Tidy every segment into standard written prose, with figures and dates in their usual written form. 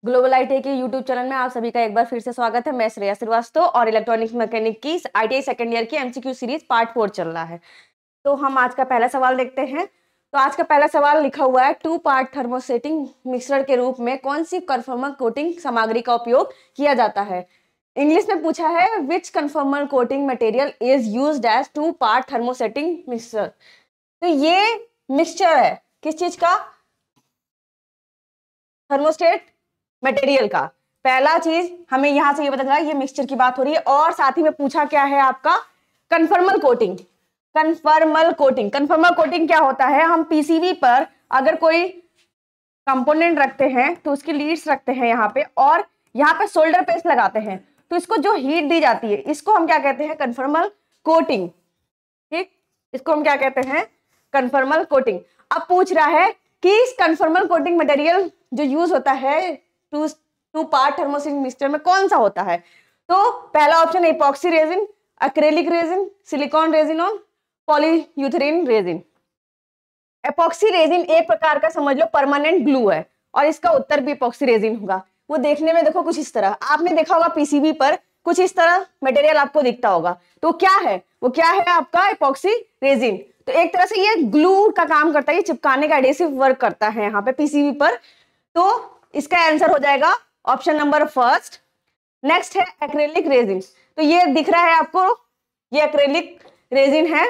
Global ITI के YouTube channel में आप सभी का एक बार फिर से स्वागत है। मैं श्रेया श्रीवास्तव और इलेक्ट्रॉनिक्स मैकेनिक की आईटीआई सेकंड ईयर की एमसीक्यू सीरीज पार्ट 4 चल रहा है। तो हम आज का पहला सवाल देखते हैं। तो आज का पहला सवाल लिखा हुआ है, 2 पार्ट थर्मोसेटिंग मिक्सचर के रूप में कौन सी कन्फर्मर कोटिंग सामग्री का उपयोग किया जाता है। इंग्लिश में पूछा है, which conformal coating material is used as 2 part thermosetting mixture. तो ये मिक्सचर है किस चीज का? थर्मोस्टेट मटेरियल का। पहला चीज हमें यहां से ये पता चला, ये मिक्सचर की बात हो रही है। और साथ ही में पूछा क्या है आपका, conformal coating. Conformal coating, conformal coating क्या होता है? हम पीसीबी पर अगर कोई कंपोनेंट रखते हैं तो उसकी लीड्स रखते हैं यहाँ पे, और यहाँ पे सोल्डर पेस्ट लगाते हैं, तो इसको जो हीट दी जाती है इसको हम क्या कहते हैं? Conformal coating. ठीक, इसको हम क्या कहते हैं? Conformal coating. अब पूछ रहा है कि इस कन्फर्मल कोटिंग मटेरियल जो यूज होता है टू पार्ट थर्मोसेटिंग मिक्सचर में कौन सा होता है? तो पहला option epoxy resin, acrylic resin, silicon resin और पॉलीयूथेरिन रेजिन। एपॉक्सी रेजिन एक प्रकार का समझ लो परमानेंट ग्लू है, और इसका उत्तर भी एपॉक्सी रेजिन होगा। वो देखने में देखो कुछ इस तरह, आपने देखा होगा पीसीबी पर कुछ इस तरह मटेरियल आपको दिखता होगा, तो क्या है वो? क्या है आपका? Epoxy resin. तो एक तरह से ये ग्लू का काम करता है, ये चिपकाने का एडेसिव वर्क करता है यहाँ पे पीसीबी पर। तो इसका आंसर हो जाएगा ऑप्शन नंबर फर्स्ट। नेक्स्ट है एक्रेलिक रेजिन। तो ये दिख रहा है आपको, ये एक्रेलिक रेजिन है।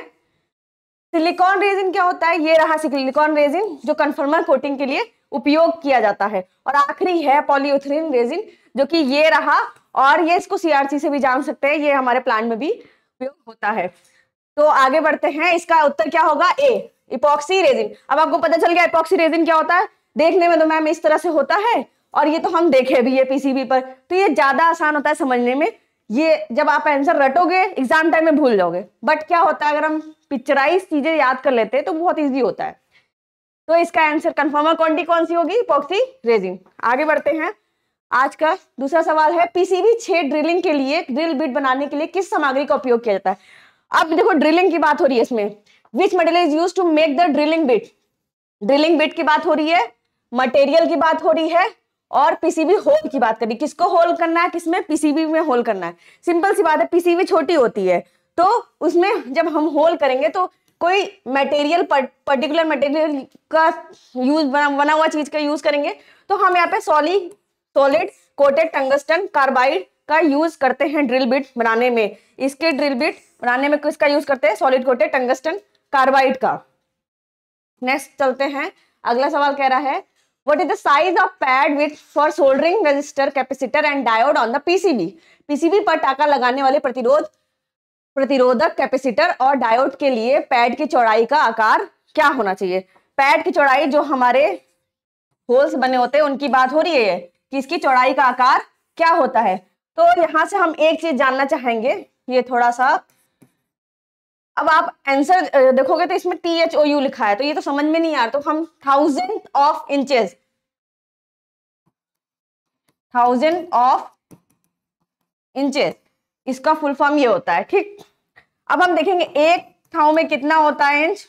सिलिकॉन रेजिन क्या होता है? ये रहा सिलिकॉन रेजिन जो कन्फर्मर कोटिंग के लिए उपयोग किया जाता है। और आखिरी है पॉलीयूथेरिन रेजिन, जो कि ये रहा, और ये इसको सीआरसी से भी जान सकते हैं, ये हमारे प्लांट में भी उपयोग होता है। तो आगे बढ़ते हैं, इसका उत्तर क्या होगा? ए, इपॉक्सी रेजिन। अब आपको पता चल गया इपॉक्सी रेजिन क्या होता है। देखने में तो मैम इस तरह से होता है, और ये तो हम देखे भी है पीसीबी पर, तो ये ज्यादा आसान होता है समझने में। ये जब आप आंसर रटोगे एग्जाम टाइम में भूल जाओगे, बट क्या होता है अगर हम पिक्चराइज चीजें याद कर लेते हैं तो बहुत इजी होता है। तो इसका आंसर कन्फर्मर क्वांटिटी कौन सी होगी? Epoxy resin. आगे बढ़ते हैं, आज का दूसरा सवाल है, पीसीबी छेद ड्रिलिंग के लिए, ड्रिल बिट बनाने के लिए किस सामग्री का उपयोग किया जाता है? अब देखो ड्रिलिंग की बात हो रही है इसमें, which material is used to make the drilling bit. Drilling bit की बात हो रही है, मटेरियल की बात हो रही है, और पीसीबी होल की बात करी। किसको होल करना है? किसमें? पीसीबी में होल करना है। सिंपल सी बात है, पीसीबी छोटी होती है, तो उसमें जब हम होल करेंगे तो कोई मटेरियल पर्टिकुलर मटेरियल का यूज, बना हुआ चीज का यूज करेंगे, तो हम यहाँ पे सॉलिड कोटेड टंगस्टन कार्बाइड का यूज करते हैं ड्रिल बिट बनाने में। इसके ड्रिल बिट बनाने में किसका यूज करते हैं? सॉलिड कोटेड टंगस्टन कार्बाइड का। नेक्स्ट चलते हैं, अगला सवाल कह रहा है, what is the size of pad width for soldering resistor, capacitor and diode on the PCB? PCB पर टाका लगाने वाले प्रतिरोधक, कैपेसिटर और डायोड के लिए पैड की चौड़ाई का आकार क्या होना चाहिए? पैड की चौड़ाई, जो हमारे होल्स बने होते हैं उनकी बात हो रही है कि इसकी चौड़ाई का आकार क्या होता है। तो यहां से हम एक चीज जानना चाहेंगे, ये थोड़ा सा, अब आप आंसर देखोगे तो इसमें THOU लिखा है, तो ये तो समझ में नहीं आ रहा, तो हम 1000 ऑफ इंचेस, 1000 ऑफ इंचेस, इसका फुल फॉर्म ये होता है। ठीक, अब हम देखेंगे एक थाउ में कितना होता है इंच।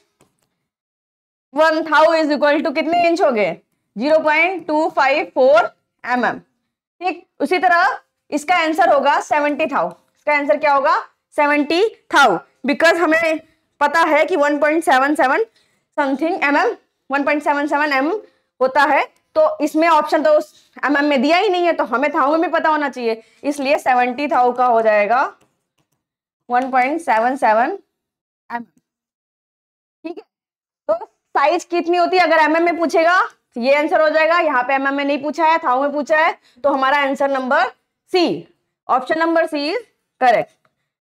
1 थाउ इज इक्वल टू कितने इंच हो गए? 0.254 mm। ठीक, उसी तरह इसका आंसर होगा 70 थाउ। इसका आंसर क्या होगा? 70 थाउ, बिकॉज हमें पता है कि 1.77 समथिंग mm, 1.77 mm होता है, तो इसमें ऑप्शन तो mm में दिया ही नहीं है, तो हमें थाउ में भी पता होना चाहिए, इसलिए 70 थाउ का हो जाएगा 1.77 mm। ठीक है, तो साइज कितनी होती है अगर mm में पूछेगा तो ये आंसर हो जाएगा। यहाँ पे mm में नहीं पूछा है, थाउ में पूछा है, तो हमारा answer number C, option number C is correct.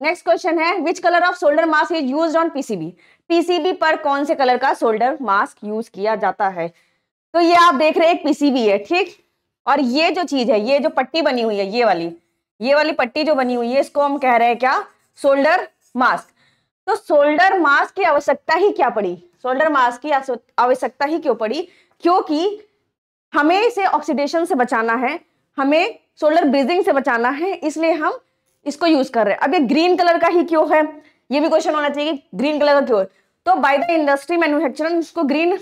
Next question है, which colour of solder mask is used on PCB? PCB पर कौन से कलर का सोल्डर मास्क यूज किया जाता है? तो ये आप देख रहे हैं एक पीसीबी है, ठीक, और ये जो चीज है, ये जो पट्टी बनी हुई है, ये वाली पट्टी जो बनी हुई है, इसको हम कह रहे हैं क्या? Solder mask. तो सोल्डर मास्क की आवश्यकता ही क्या पड़ी? सोल्डर मास्क की आवश्यकता ही क्यों पड़ी? क्योंकि हमें इसे ऑक्सीडेशन से बचाना है, हमें सोल्डर ब्रीजिंग से बचाना है, इसलिए हम इसको यूज कर रहे हैं। अब ये ग्रीन कलर का ही क्यों है? ये भी क्वेश्चन होना चाहिए कि ग्रीन कलर का क्यों है। तो बाय द इंडस्ट्री मैन्युफैक्चरर इसको ग्रीन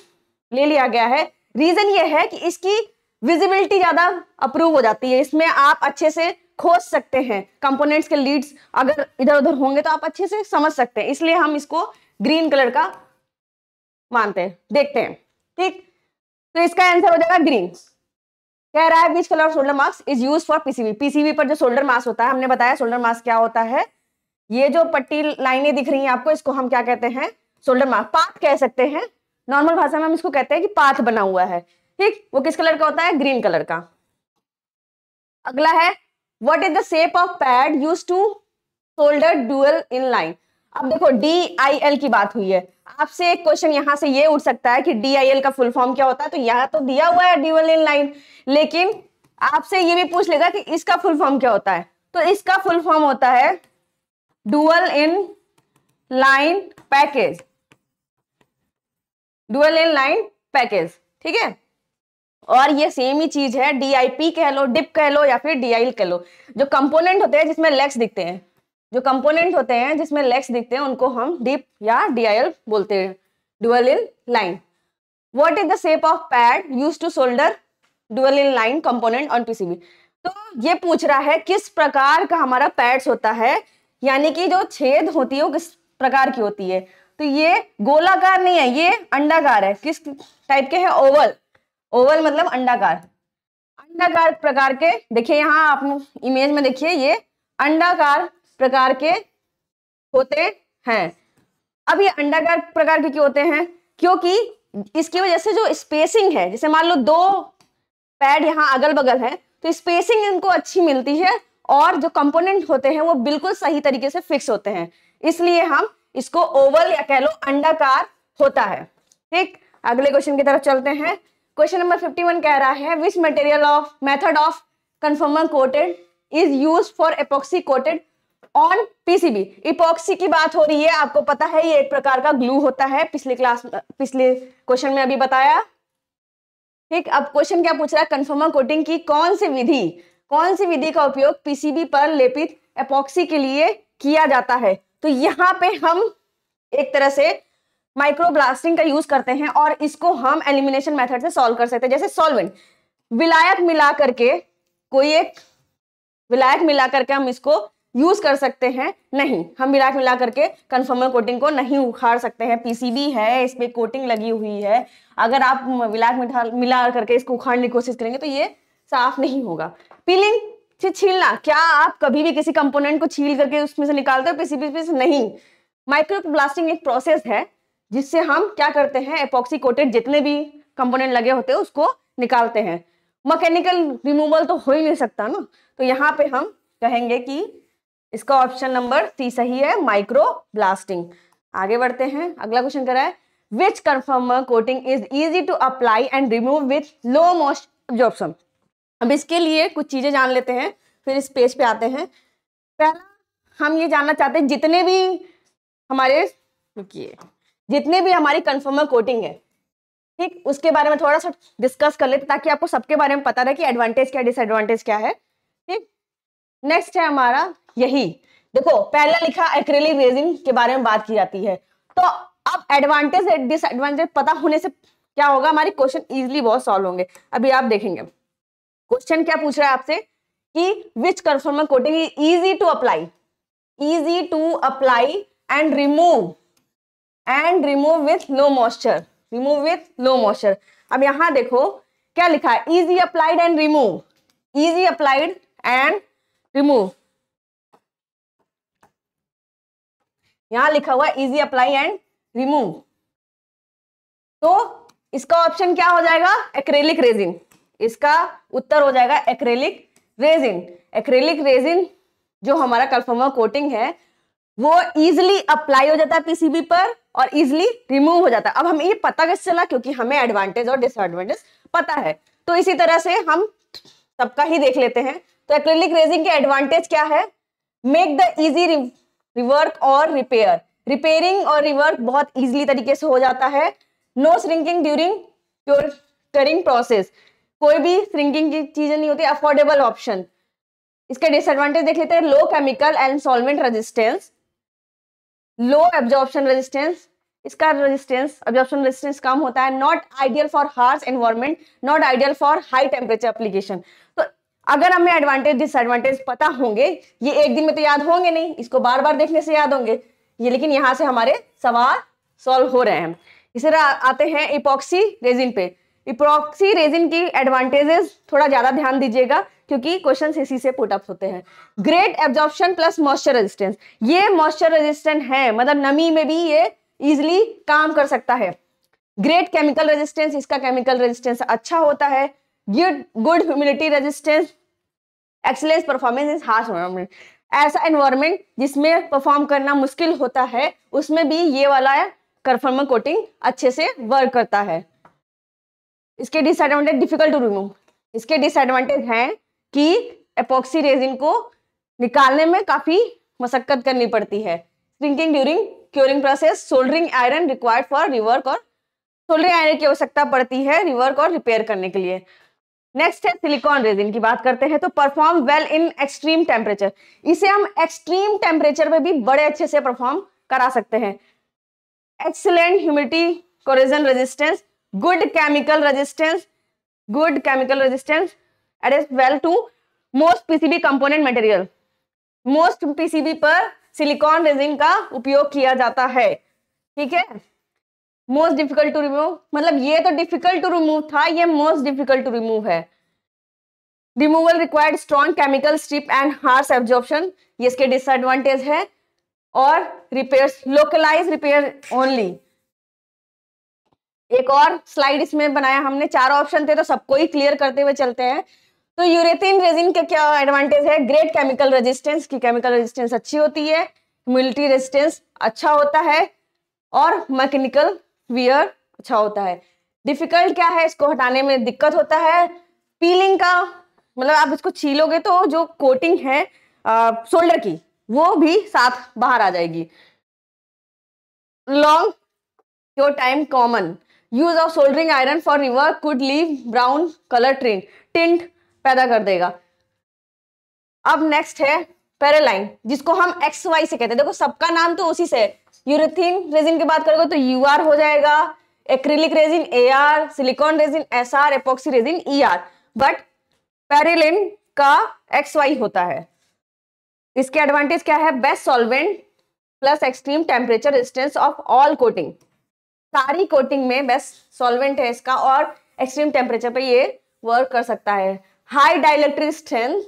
ले लिया गया है। रीजन ये है कि इसकी विजिबिलिटी ज्यादा अप्रूव हो जाती है, इसमें आप अच्छे से खोज सकते हैं, कंपोनेंट्स के लीड्स अगर इधर उधर होंगे तो आप अच्छे से समझ सकते हैं, इसलिए हम इसको ग्रीन कलर का मानते हैं। देखते हैं, ठीक, तो इसका आंसर हो जाएगा ग्रीन। कह रहा है which colour of solder mask is used for PCB. PCB पर जो सोल्डर मास्क होता है, हमने बताया सोल्डर मास्क क्या होता है, ये जो पट्टी लाइनें दिख रही हैं आपको, इसको हम क्या कहते हैं, सोल्डर मास्क, पाथ कह सकते हैं, नॉर्मल भाषा में हम इसको कहते हैं कि पाथ बना हुआ है, ठीक, वो किस कलर का होता है, ग्रीन कलर का। अगला है what is the shape of pad used to solder dual in line. अब देखो DIL की बात हुई है, आपसे एक क्वेश्चन यहां से ये उठ सकता है कि DIL का फुल फॉर्म क्या होता है, तो यहाँ तो दिया हुआ है ड्यूअल इन लाइन, लेकिन आपसे ये भी पूछ लेगा कि इसका फुल फॉर्म क्या होता है, तो इसका फुल फॉर्म होता है dual in line package, dual in line package, ठीक है। और ये सेम ही चीज है, DIP कह लो, डिप कह लो या फिर DIL कह लो, जो कंपोनेंट होते हैं जिसमें लेग्स दिखते हैं, जो कंपोनेंट होते हैं जिसमें लेग्स दिखते हैं उनको हम डिप या DIL बोलते हैं, dual in line. What is the shape of pad used to solder dual in line component on PCB। तो ये पूछ रहा है किस प्रकार का हमारा पैड्स होता है, यानी कि जो छेद होती है वो किस प्रकार की होती है, तो ये गोलाकार नहीं है, ये अंडाकार है, किस टाइप के हैं, ओवल, ओवल मतलब अंडाकार, अंडाकार प्रकार के। देखिए यहाँ आप इमेज में देखिए, ये अंडाकार प्रकार के होते हैं। अब ये अंडाकार प्रकार के क्यों होते हैं, क्योंकि इसकी वजह से जो स्पेसिंग है, जैसे मान लो दो पैड यहाँ अगल बगल है, तो स्पेसिंग इनको अच्छी मिलती है और जो कंपोनेंट होते हैं वो बिल्कुल सही तरीके से फिक्स होते हैं, इसलिए हम इसको ओवल या कह लो अंडाकार होता है, ठीक। अगले क्वेश्चन की तरफ चलते हैं। क्वेश्चन नंबर 51 कह रहा है which material of method of कन्फर्मर coated is used for epoxy coated on PCB। Epoxy की बात हो रही है, आपको पता है ये एक प्रकार का ग्लू होता है, पिछले क्वेश्चन में अभी बताया, ठीक। अब क्वेश्चन क्या पूछ रहा है, कन्फर्मर कोटिंग की कौन सी विधि का उपयोग PCB पर लेपित एपॉक्सी के लिए किया जाता है। तो यहाँ पे हम एक तरह से माइक्रो ब्लास्टिंग का यूज करते हैं और इसको हम एलिमिनेशन मेथड से सॉल्व कर सकते हैं। जैसे सॉल्वेंट, विलायक मिला करके, कोई एक विलायक मिला करके हम इसको यूज कर सकते हैं, नहीं, हम विलायक मिला करके कन्फर्मर कोटिंग को नहीं उखाड़ सकते हैं। PCB है, इस पे कोटिंग लगी हुई है, अगर आप विलायक मिला करके इसको उखाड़ने की कोशिश करेंगे तो ये साफ नहीं होगा। पीलिंग से छीलना, क्या आप कभी भी किसी कंपोनेंट को छील करके उसमें से निकालते हो PCB से? नहीं। माइक्रो ब्लास्टिंग एक प्रोसेस है जिससे हम क्या करते हैं, एपॉक्सी कोटेड जितने भी कंपोनेंट लगे होते हैं उसको निकालते हैं। मैकेनिकल रिमूवल तो हो ही नहीं सकता ना, तो यहाँ पे हम कहेंगे कि इसका ऑप्शन नंबर C सही है, माइक्रो ब्लास्टिंग। आगे बढ़ते हैं, अगला क्वेश्चन कर रहा है which conformal coating is easy to apply and remove with low moisture absorption. अब इसके लिए कुछ चीजें जान लेते हैं, फिर इस पेज पे आते हैं। पहला हम ये जानना चाहते हैं जितने भी हमारी कन्फर्मर कोटिंग है, ठीक, उसके बारे में थोड़ा सा डिस्कस कर लेते ताकि आपको सबके बारे में पता रहे कि एडवांटेज क्या डिसएडवांटेज क्या है, ठीक। नेक्स्ट है हमारा यही, देखो पहला लिखा एक्रेलिक रेजिन के बारे में बात की जाती है, तो अब एडवांटेज डिसएडवांटेज पता होने से क्या होगा, हमारी क्वेश्चन इजीली बहुत सॉल्व होंगे। अभी आप देखेंगे क्वेश्चन क्या पूछ रहा है आपसे कि which conformal coating is easy to apply and remove with low moisture. अब यहां देखो क्या लिखा है, इजी अप्लाइड एंड रिमूव, यहां लिखा हुआ इजी अप्लाई एंड रिमूव, तो इसका ऑप्शन क्या हो जाएगा, एक्रेलिक रेजिन। इसका उत्तर हो जाएगा एक्रेलिक रेजिन जो हमारा कन्फर्मर कोटिंग है वो इजिली अप्लाई हो जाता है PCB पर और इजिली रिमूव हो जाता है। अब हमें ये पता कैसे चला, क्योंकि हमें एडवांटेज और डिसएडवांटेज पता है, तो इसी तरह से हम सबका ही देख लेते हैं। तो एक्रेलिक रेजिन के एडवांटेज क्या है, मेक द इजी रिवर्क और रिपेयरिंग और रिवर्क बहुत इजीली तरीके से हो जाता है। No shrinking during curing process, कोई भी श्रिंकिंग की चीजें नहीं होती। Affordable option. इसके डिसएडवांटेज देख लेते हैं, low chemical and solvent resistance, low absorption resistance, इसका रेजिस्टेंस, एब्जॉर्प्शन रेजिस्टेंस कम होता है। Not ideal for harsh environment, not ideal for high temperature application. तो अगर हमें एडवांटेज डिसएडवांटेज पता होंगे, ये एक दिन में तो याद होंगे नहीं, इसको बार बार देखने से याद होंगे ये, लेकिन यहाँ से हमारे सवाल सॉल्व हो रहे हैं। इसी तरह आते हैं इपॉक्सी रेजिन पे। इपॉक्सी रेजिन की एडवांटेजेस थोड़ा ज्यादा ध्यान दीजिएगा क्योंकि क्वेश्चन इसी से पुट अप होते हैं। Great absorption plus moisture resistance, ये मॉइस्चर रेजिस्टेंट है, मतलब नमी में भी ये इजिली काम कर सकता है। ग्रेट केमिकल रेजिस्टेंस, इसका केमिकल रेजिस्टेंस अच्छा होता है। Good humidity resistance, excellence performance in harsh environment, ऐसा एनवायरनमेंट जिसमें परफॉर्म करना मुश्किल होता है उसमें भी ये वाला कन्फर्मर कोटिंग अच्छे से वर्क करता है। इसके डिसएडवांटेज, डिफिकल्ट टू रिमूव, इसके डिसएडवांटेज हैं कि एपॉक्सी रेजिन को निकालने में काफी मशक्कत करनी पड़ती है। Shrinking during curing process, soldering iron required for rework, और सोल्डरिंग आयरन की आवश्यकता पड़ती है रिवर्क और रिपेयर करने के लिए। नेक्स्ट है सिलिकॉन रेजिन की बात करते हैं तो perform well in extreme temperature, इसे हम एक्सट्रीम टेम्परेचर में भी बड़े अच्छे से परफॉर्म करा सकते हैं। Excellent humidity corrosion resistance, good chemical resistance, good chemical resistance, adapt well to most PCB component material, most PCB पर सिलिकॉन रेजिन का उपयोग किया जाता है। ठीक है, मोस्ट डिफिकल्ट टू रिमूव, मतलब ये तो डिफिकल्ट टू रिमूव था, ये मोस्ट डिफिकल्ट टू रिमूव है। Removal required strong chemical strip and harsh absorption, ये इसके डिसएडवांटेज है। और रिपेयर्स, लोकलाइज रिपेयर ओनली। एक और स्लाइड इसमें बनाया हमने, 4 ऑप्शन थे तो सबको ही क्लियर करते हुए चलते हैं। तो यूरेथीन रेजिन के क्या एडवांटेज है? ग्रेट केमिकल रेजिस्टेंस, की केमिकल रेजिस्टेंस अच्छी होती है, ह्यूमिडिटी रेजिस्टेंस अच्छा होता है, और मैकेनिकल वियर अच्छा होता है। डिफिकल्ट क्या है? इसको हटाने में दिक्कत होता है, पीलिंग का, मतलब आप इसको छीलोगे तो जो कोटिंग है शोल्डर की वो भी साथ बाहर आ जाएगी। Long your time common, use of soldering iron for rework could leave brown colour tint पैदा कर देगा। अब नेक्स्ट है पेरेलाइन, जिसको हम XY से कहते हैं। देखो सबका नाम तो उसी से है। यूरेथीन रेजिन की बात करोगे तो UR हो जाएगा, acrylic resin AR, silicone resin SR, epoxy resin ER, but parylene का XY होता है। इसके एडवांटेज क्या है? Best solvent plus extreme temperature resistance of all coating, सारी कोटिंग में बेस्ट सॉल्वेंट है इसका, और एक्सट्रीम टेम्परेचर पे ये वर्क कर सकता है। High dielectric strength,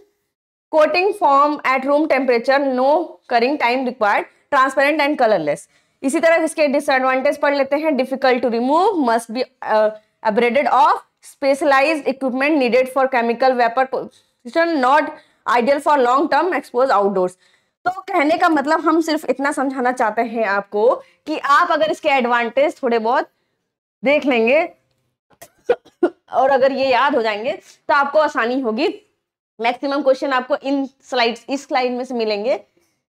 coating form at room temperature, no curing time required, transparent and colourless. इसी तरह इसके डिसएडवांटेज पढ़ लेते हैं। Difficult to remove, must be upgraded of specialised equipment needed for chemical vapour position, not ideal for long term expose outdoors. तो कहने का मतलब हम सिर्फ इतना समझाना चाहते हैं आपको कि आप अगर इसके एडवांटेज थोड़े बहुत देख लेंगे और अगर ये याद हो जाएंगे तो आपको आसानी होगी। मैक्सिमम क्वेश्चन आपको इन स्लाइड्स, इस स्लाइड में से मिलेंगे।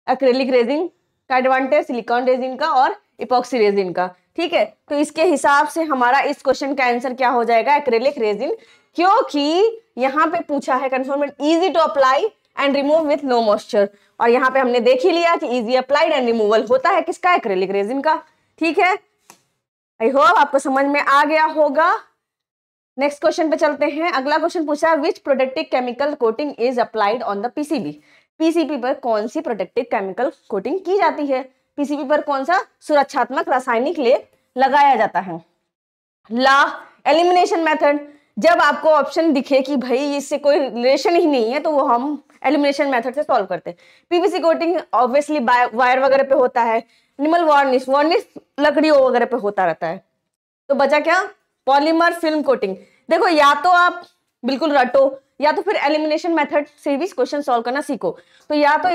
एक्रिलिक रेजिन का एडवांटेज, सिलिकॉन रेजिन का और इपॉक्सी रेजिन का। ठीक है, तो इसके हिसाब से हमारा इस क्वेश्चन का आंसर क्या हो जाएगा? एक्रिलिक रेजिन, क्योंकि यहाँ पे पूछा है conformant easy to apply and remove with low moisture, और यहाँ पे हमने देख ही लिया कि इजी अप्लाइड एंड रिमूवल होता है किसका? एक्रिलिक रेजिन का। ठीक है, आई होप आपको समझ में आ गया होगा। नेक्स्ट क्वेश्चन पे चलते हैं। अगला क्वेश्चन पूछा है which protective chemical coating is applied on the PCB, PCB पर कौन सी प्रोटेक्टिव केमिकल कोटिंग की जाती है? पीसीबी पर कौन सा सुरक्षात्मक रासायनिक लेप लगाया जाता है? ला एलिमिनेशन मेथड, जब आपको ऑप्शन दिखे कि भाई इससे कोई रिलेशन ही नहीं है तो वो हम एलिमिनेशन मेथड से सॉल्व करते हैं। पीवीसी कोटिंग ऑब्वियसली वायर वगैरह पे होता है। एनिमल वार्निश, वार्निश लकड़ियों वगैरह पे होता रहता है। तो बचा क्या? Polymer film coating. देखो या तो आप बिल्कुल रटो या तो फिर एलिमिनेशन मेथड से भी क्वेश्चन सॉल्व करना सीखो। तो या तो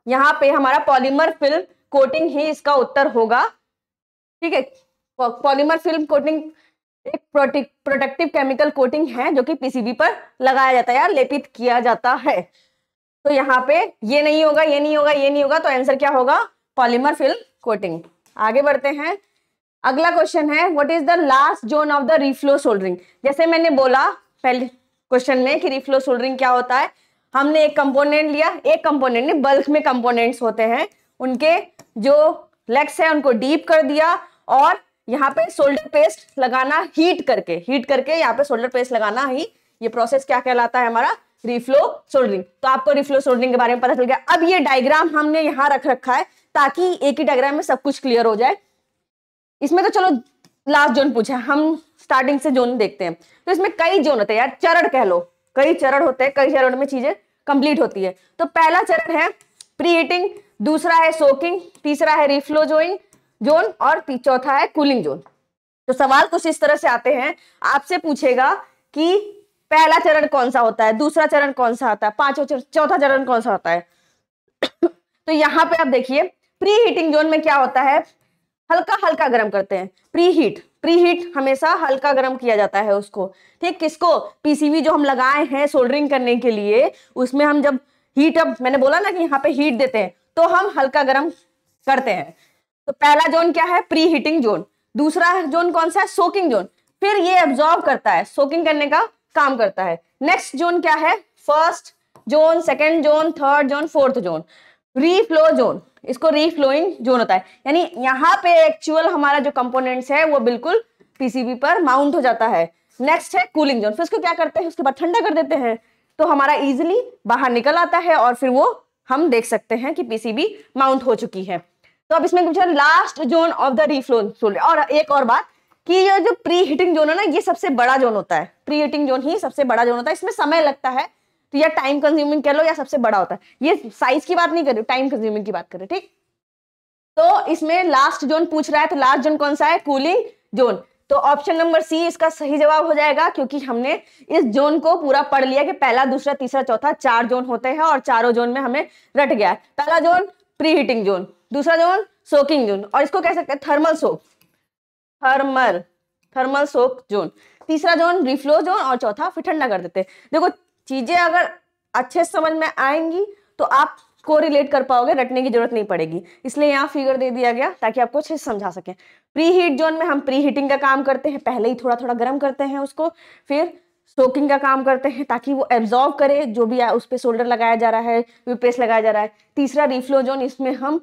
यहाँ पे हमारा पॉलीमर फिल्म कोटिंग ही इसका उत्तर होगा। ठीक है, पॉलीमर फिल्म कोटिंग एक प्रोटेक्टिव केमिकल कोटिंग है जो कि पीसीबी पर लगाया जाता है या लेपित किया जाता है। तो यहाँ पे ये नहीं होगा, ये नहीं होगा, ये नहीं होगा, तो आंसर क्या होगा? Polymer film coating. आगे बढ़ते हैं। अगला क्वेश्चन है what is the last zone of the reflow soldering. जैसे मैंने बोला पहले क्वेश्चन में कि रिफ्लो सोल्डरिंग क्या होता है, हमने एक कंपोनेंट लिया, एक कंपोनेंट नहीं बल्क में कंपोनेंट्स होते हैं, उनके जो लेग्स है उनको डीप कर दिया और यहाँ पे सोल्डर पेस्ट लगाना हीट करके यहाँ पे सोल्डर पेस्ट लगाना ही ये प्रोसेस क्या कहलाता है हमारा, रिफ्लो सोल्डरिंग। तो आपको रिफ्लो सोल्डरिंग के बारे में पता चल गया। अब ये डायग्राम हमने यहाँ रख रखा है ताकि एक ही डायग्राम में सब कुछ क्लियर हो जाए। इसमें तो चलो लास्ट जोन पूछा, हम स्टार्टिंग से जोन देखते हैं। तो इसमें कई जोन होते हैं यार, चरण कह लो, कई चरण होते हैं, कई चरण में चीजें कंप्लीट होती है। तो पहला चरण है प्री हीटिंग, दूसरा है सोकिंग, तीसरा है रिफ्लो जोन और चौथा है कूलिंग जोन। तो सवाल कुछ इस तरह से आते हैं, आपसे पूछेगा कि पहला चरण कौन सा होता है, दूसरा चरण कौन सा होता है, चौथा चरण कौन सा होता है। तो यहाँ पे आप देखिए प्री हीटिंग जोन में क्या होता है, हल्का हल्का गर्म करते हैं। प्री हीट हमेशा हल्का गर्म किया जाता है उसको, ठीक। किसको, पीसीबी जो हम लगाए हैं सोल्डरिंग करने के लिए, उसमें हम जब हीट, अब मैंने बोला ना कि यहाँ पे हीट देते हैं तो हम हल्का गर्म करते हैं। तो पहला जोन क्या है, प्री हीटिंग जोन। दूसरा जोन कौन सा है, सोकिंग जोन। फिर ये एब्जॉर्ब करता है, सोकिंग करने का काम करता है। नेक्स्ट जोन क्या है, first zone, second zone, third zone, fourth zone. Reflow zone, इसको रीफ्लोइंग जोन होता है, यानी यहाँ पे एक्चुअल हमारा जो कंपोनेंट्स है वो बिल्कुल पीसीबी पर माउंट हो जाता है। नेक्स्ट है कूलिंग जोन, फिर उसको क्या करते हैं, उसके बाद ठंडा कर देते हैं तो हमारा इजिली बाहर निकल आता है और फिर वो हम देख सकते हैं कि पीसीबी माउंट हो चुकी है। तो अब इसमें पूछा last zone of the reflow zone. और एक और बात कि ये जो प्री हीटिंग जोन है ना, ये सबसे बड़ा जोन होता है। प्री हीटिंग जोन ही सबसे बड़ा जोन होता है, इसमें समय लगता है, तो या टाइम कंज्यूमिंग कह लो या सबसे बड़ा होता है। ये साइज की बात नहीं कर रही, टाइम कंज्यूमिंग की बात कर रहे, ठीक। तो इसमें लास्ट जोन पूछ रहा है, तो लास्ट जोन कौन सा है, कूलिंग जोन। तो ऑप्शन नंबर सी इसका सही जवाब हो जाएगा, क्योंकि हमने इस जोन को पूरा पढ़ लिया कि पहला, दूसरा, तीसरा, चौथा 4 जोन होते हैं और चारों जोन में हमें रट गया। पहला जोन प्री हीटिंग जोन, दूसरा जोन सोकिंग जोन, और इसको कह सकते हैं थर्मल सोक जोन, तीसरा जोन रिफ्लो जोन और चौथा फिर ठंडा कर देते हैं। देखो चीजें अगर अच्छे समझ में आएंगी तो आप को रिलेट कर पाओगे, रटने की जरूरत नहीं पड़ेगी। इसलिए यहाँ फिगर दे दिया गया ताकि आपको अच्छे से समझा सकें। प्री हीट जोन में हम प्री हीटिंग का काम करते हैं, पहले ही थोड़ा थोड़ा गर्म करते हैं उसको, फिर सोकिंग का काम करते हैं ताकि वो एब्जॉर्ब करे जो भी उस पर सोल्डर लगाया जा रहा है, प्रेस लगाया जा रहा है। तीसरा रिफ्लो जोन, इसमें हम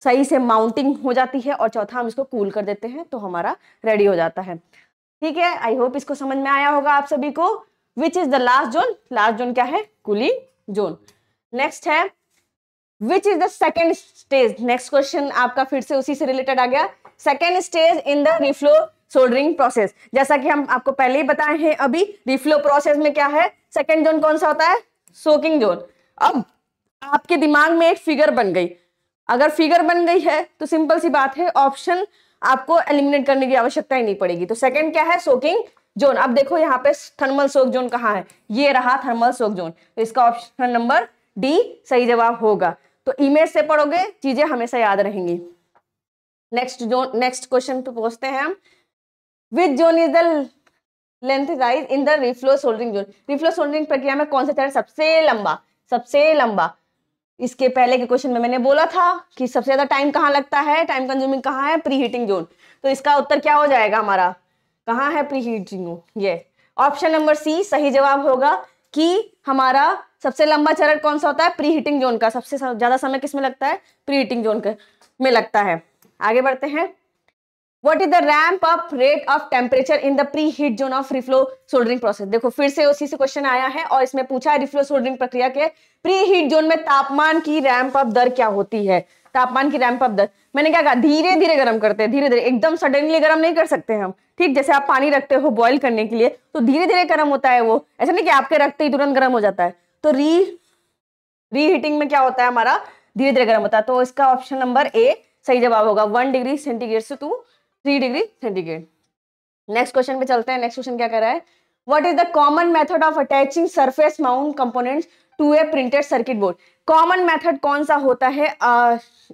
सही से माउंटिंग हो जाती है, और चौथा हम इसको कूल कर देते हैं तो हमारा रेडी हो जाता है। ठीक है, आई होप इसको समझ में आया होगा आप सभी को। Which is the last zone, last zone क्या है, कूलिंग जोन। नेक्स्ट है which is the second stage. Next question आपका फिर से उसी से रिलेटेड आ गया। Second stage in the reflow soldering process, जैसा कि हम आपको पहले ही बताए हैं, अभी रिफ्लो प्रोसेस में क्या है, सेकेंड जोन कौन सा होता है, सोकिंग जोन। अब आपके दिमाग में एक फिगर बन गई, अगर फिगर बन गई है तो सिंपल सी बात है, ऑप्शन आपको एलिमिनेट करने की आवश्यकता ही नहीं पड़ेगी। तो सेकंड क्या है, सोकिंग जोन। अब देखो यहाँ पे थर्मल सोक जोन कहाँ है, ये रहा थर्मल सोक जोन, तो इसका ऑप्शन नंबर डी सही जवाब होगा। तो इमेज से पढ़ोगे चीजें हमेशा याद रहेंगी। नेक्स्ट जोन, नेक्स्ट क्वेश्चन पे पहुंचते हैं हम। Which zone is the length size in the reflow soldering zone. Reflow soldering प्रक्रिया में कौन सा चरण सबसे लंबा। इसके पहले के क्वेश्चन में मैंने बोला था कि सबसे ज्यादा टाइम कहाँ लगता है, टाइम कंज्यूमिंग कहाँ है, प्री हीटिंग जोन। तो इसका उत्तर क्या हो जाएगा हमारा, कहाँ है प्री हीटिंग जोन, ये ऑप्शन नंबर सी सही जवाब होगा कि हमारा सबसे लंबा चरण कौन सा होता है, प्री हीटिंग जोन का। सबसे ज्यादा समय किसमें लगता है, प्री हीटिंग जोन में लगता है। आगे बढ़ते हैं। What is the ramp up rate of temperature in the preheat zone of reflow soldering process? देखो फिर से उसी से क्वेश्चन आया है और इसमें पूछा है रिफ्लो सोल्डरिंग प्रक्रिया के प्रीहीट जोन में तापमान की रैंप अप दर क्या होती है। तापमान की रैंप अप दर, मैंने क्या कहा, धीरे धीरे गर्म करते हैं, धीरे धीरे, एकदम सडनली गर्म नहीं कर सकते हम, ठीक। जैसे आप पानी रखते हो बॉईल करने के लिए तो धीरे धीरे गर्म होता है वो, ऐसा नहीं कि आपके रखते ही तुरंत गर्म हो जाता है। तो रीहीटिंग में क्या होता है हमारा, धीरे धीरे गर्म होता है। तो इसका ऑप्शन नंबर ए सही जवाब होगा, 1 डिग्री सेंटीग्रेड से 3 डिग्री सेंटीग्रेड। नेक्स्ट क्वेश्चन पे चलते हैं। नेक्स्ट क्वेश्चन क्या कर रहा है, what is the common method of attaching surface mount components to a printed circuit board. Common method कौन सा होता है,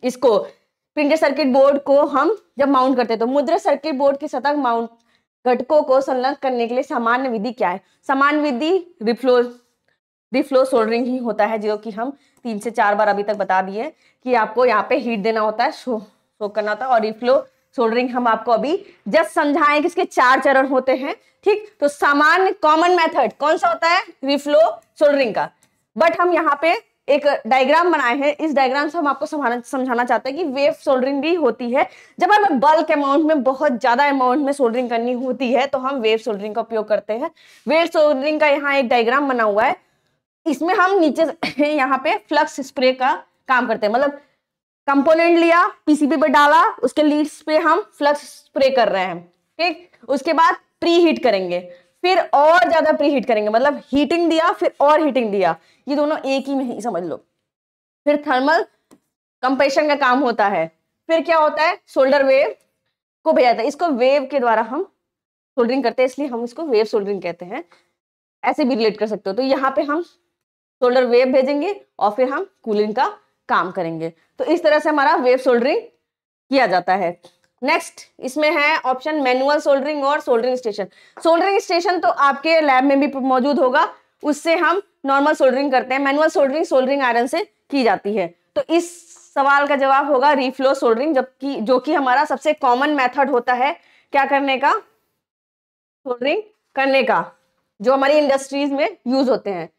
इसको प्रिंटेड सर्किट बोर्ड को हम जब माउंट करते हैं तो मुद्रित सर्किट बोर्ड की सतह माउंट घटकों को संलग्न करने के लिए सामान्य विधि क्या है। सामान्य विधि रिफ्लो सोल्डरिंग ही होता है, जो कि हम 3 से 4 बार अभी तक बता दिए कि आपको यहाँ पे हीट देना होता है, शो करना होता है। और रिफ्लो सोल्डरिंग हम आपको अभी जस्ट समझाएं कि इसके 4 चरण होते हैं, ठीक। तो सामान्य कॉमन मेथड कौन सा होता है, रिफ्लो सोल्डरिंग का। बट हम यहाँ पे एक डायग्राम बनाए हैं, इस डायग्राम से हम आपको समझाना चाहते हैं कि वेव सोल्डरिंग भी होती है। जब हमें बल्क अमाउंट में, बहुत ज्यादा अमाउंट में सोल्डरिंग करनी होती है तो हम वेव सोल्डरिंग का उपयोग करते हैं। वेव सोल्डरिंग का यहाँ एक डायग्राम बना हुआ है, इसमें हम नीचे यहाँ पे फ्लक्स स्प्रे का काम करते हैं। मतलब कंपोनेंट लिया, पीसीबी पे डाला, उसके लीड्स पे हम फ्लक्स स्प्रे कर रहे हैं, ठीक। उसके बाद प्री हीट करेंगे, फिर और ज्यादा प्री हीट करेंगे, मतलब हीटिंग दिया फिर और हीटिंग दिया, ये दोनों एक ही में ही समझ लो। फिर थर्मल कंप्रेशन का काम होता है। फिर क्या होता है, सोल्डर वेव को भेजा जाता है, इसको वेव के द्वारा हम सोल्डरिंग करते हैं, इसलिए हम इसको वेव सोल्डरिंग कहते हैं। ऐसे भी रिलेट कर सकते हो। तो यहाँ पे हम सोल्डर वेव भेजेंगे और फिर हम कूलिंग का काम करेंगे। तो इस तरह से हमारा वेव सोल्डरिंग किया जाता है। नेक्स्ट इसमें है ऑप्शन मैनुअल सोल्डरिंग और सोल्डरिंग स्टेशन। सोल्डरिंग स्टेशन तो आपके लैब में भी मौजूद होगा, उससे हम नॉर्मल सोल्डरिंग करते हैं। मैनुअल सोल्डरिंग सोल्डरिंग आयरन से की जाती है। तो इस सवाल का जवाब होगा रीफ्लो सोल्डरिंग, जबकि जो कि हमारा सबसे कॉमन मेथड होता है क्या करने का, सोल्डरिंग करने का, जो हमारी इंडस्ट्रीज में यूज होते हैं।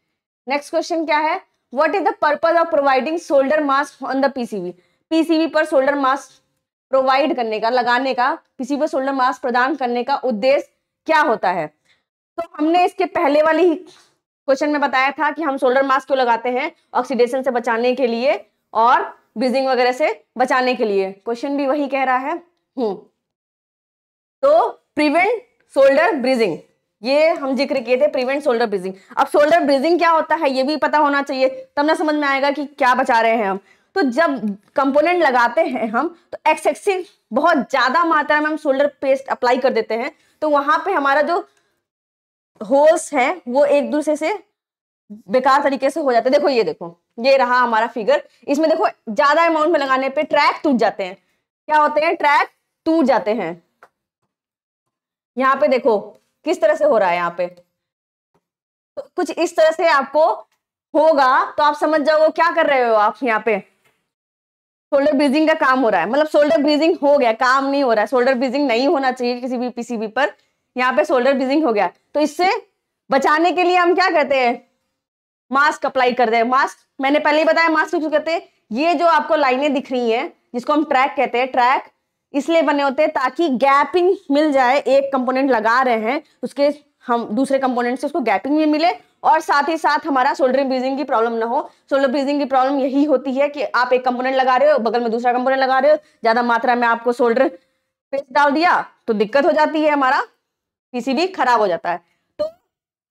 नेक्स्ट क्वेश्चन क्या है, what is the purpose of providing solder mask on the PCB. PCB पर सोल्डर मास्क प्रोवाइड करने का, लगाने का, पीसीबी पर सोल्डर मास्क प्रदान करने का उद्देश्य क्या होता है। तो हमने इसके पहले वाली ही क्वेश्चन में बताया था कि हम सोल्डर मास्क क्यों लगाते हैं, ऑक्सीडेशन से बचाने के लिए और ब्रीजिंग वगैरह से बचाने के लिए। क्वेश्चन भी वही कह रहा है। तो प्रिवेंट सोल्डर ब्रीजिंग, ये हम जिक्र किए थे, प्रिवेंट सोल्डर ब्रीजिंग। अब सोल्डर ब्रीजिंग क्या होता है ये भी पता होना चाहिए, तब ना समझ में आएगा कि क्या बचा रहे हैं हम। तो जब कंपोनेंट लगाते हैं हम, तो एक्सेसिव, बहुत ज्यादा मात्रा में हम सोल्डर पेस्ट अप्लाई कर देते हैं, तो वहां पे हमारा जो होल्स है वो एक दूसरे से बेकार तरीके से हो जाते हैं। देखो ये देखो, ये रहा हमारा फिगर, इसमें देखो ज्यादा अमाउंट में लगाने पे ट्रैक टूट जाते हैं। क्या होते हैं, ट्रैक टूट जाते हैं। यहाँ पे देखो किस तरह से हो रहा है, यहाँ पे तो कुछ इस तरह से आपको होगा, तो आप समझ जाओगे क्या कर रहे हो आप। यहाँ पे सोल्डर ब्रीजिंग का काम हो रहा है, मतलब सोल्डर ब्रीजिंग हो गया, काम नहीं हो रहा है। सोल्डर ब्रीजिंग नहीं होना चाहिए किसी भी पीसीबी पर, यहाँ पे सोल्डर ब्रीजिंग हो गया। तो इससे बचाने के लिए हम क्या कहते हैं, मास्क अप्लाई कर दे। मास्क मैंने पहले ही बताया, मास्क क्यों कहते हैं, ये जो आपको लाइनें दिख रही हैं जिसको हम ट्रैक कहते हैं, ट्रैक इसलिए बने होते हैं ताकि गैपिंग मिल जाए। एक कंपोनेंट लगा रहे हैं उसके हम दूसरे कंपोनेंट से उसको गैपिंग भी मिले, और साथ ही साथ हमारा सोल्डर ब्रीजिंग की प्रॉब्लम ना हो। सोल्डर ब्रीजिंग की प्रॉब्लम यही होती है कि आप एक कंपोनेंट लगा रहे हो, बगल में दूसरा कंपोनेंट लगा रहे हो, ज्यादा मात्रा में आपको सोल्डर पेस्ट डाल दिया तो दिक्कत हो जाती है, हमारा पीसीबी खराब हो जाता है। तो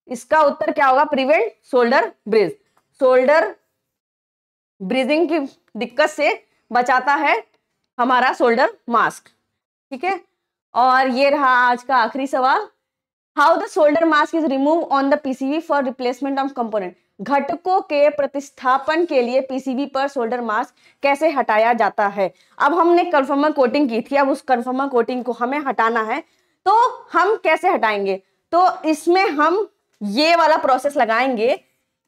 इसका उत्तर क्या होगा, prevent solder bridge. Solder bridging की दिक्कत से बचाता है हमारा सोल्डर मास्क, ठीक है। और ये रहा आज का आखिरी सवाल, how the solder mask is remove on the PCB for replacement of component. घटकों के प्रतिस्थापन के लिए पीसीबी पर सोल्डर मास्क कैसे हटाया जाता है। अब हमने कन्फर्मर कोटिंग की थी, अब उस कन्फर्मर कोटिंग को हमें हटाना है, तो हम कैसे हटाएंगे। तो इसमें हम ये वाला प्रोसेस लगाएंगे।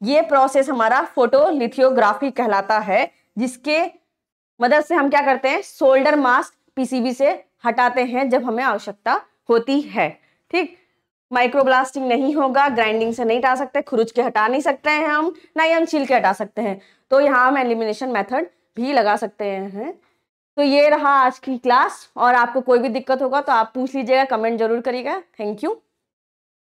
ये प्रोसेस हमारा फोटोलिथोग्राफी कहलाता है, जिसके मदद से हम क्या करते हैं, सोल्डर मास्क पीसीबी से हटाते हैं जब हमें आवश्यकता होती है, ठीक। माइक्रोब्लास्टिंग नहीं होगा, ग्राइंडिंग से नहीं हटा सकते, खुरुच के हटा नहीं सकते हैं हम, ना ही हम छील के हटा सकते हैं। तो यहाँ हम एलिमिनेशन मेथड भी लगा सकते हैं। तो ये रहा आज की क्लास, और आपको कोई भी दिक्कत होगा तो आप पूछ लीजिएगा, कमेंट जरूर करिएगा। Thank you.